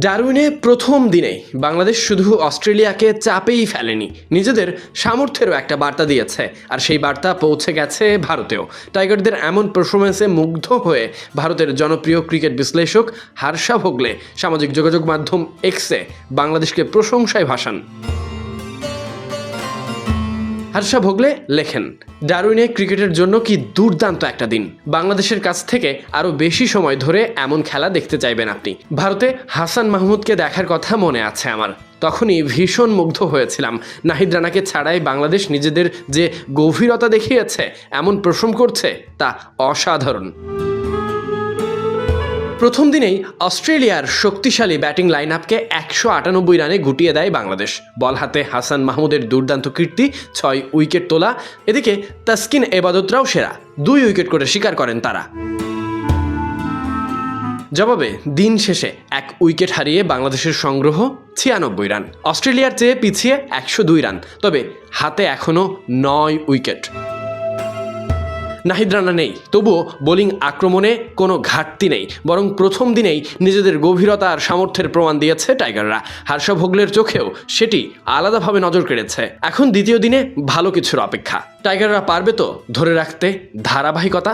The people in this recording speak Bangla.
ডারউইনে প্রথম দিনেই বাংলাদেশ শুধু অস্ট্রেলিয়াকে চাপেই ফেলেনি, নিজেদের সামর্থ্যেরও একটা বার্তা দিয়েছে। আর সেই বার্তা পৌঁছে গেছে ভারতেও। টাইগারদের এমন পারফরমেন্সে মুগ্ধ হয়ে ভারতের জনপ্রিয় ক্রিকেট বিশ্লেষক হর্ষা ভোগলে সামাজিক যোগাযোগ মাধ্যম এক্সে বাংলাদেশকে প্রশংসায় ভাসান। হর্ষা ভোগলে লেখেন, ডারউইনে ক্রিকেটের জন্য কি দুর্দান্ত একটা দিন। বাংলাদেশের কাছ থেকে আরও বেশি সময় ধরে এমন খেলা দেখতে চাইবেন আপনি। ভারতে হাসান মাহমুদকে দেখার কথা মনে আছে আমার। তখনই ভীষণ মুগ্ধ হয়েছিলাম। নাহিদ রানাকে ছাড়াই বাংলাদেশ নিজেদের যে গভীরতা দেখিয়েছে, এমন প্রশম করছে, তা অসাধারণ। প্রথম দিনেই অস্ট্রেলিয়ার শক্তিশালী ব্যাটিং লাইন আপকে 198 রানে গুটিয়ে দেয় বাংলাদেশ। বল হাতে হাসান মাহমুদের দুর্দান্ত কীর্তি, 6 উইকেট তোলা। এদিকে তাসকিন এবাদতরাও সেরা, 2 উইকেট করে শিকার করেন তারা। জবাবে দিন শেষে 1 উইকেট হারিয়ে বাংলাদেশের সংগ্রহ 96 রান। অস্ট্রেলিয়ার চেয়ে পিছিয়ে 102 রান, তবে হাতে এখনও 9 উইকেট। নাহিদ রানা নেই, তবুও বোলিং আক্রমণে কোনো ঘাটতি নেই, বরং প্রথম দিনেই নিজেদের গভীরতা আর সামর্থ্যের প্রমাণ দিয়েছে টাইগাররা। হর্ষা ভোগলের চোখেও সেটি আলাদাভাবে নজর কেড়েছে। এখন দ্বিতীয় দিনে ভালো কিছুর অপেক্ষা। টাইগাররা পারবে তো ধরে রাখতে ধারাবাহিকতা?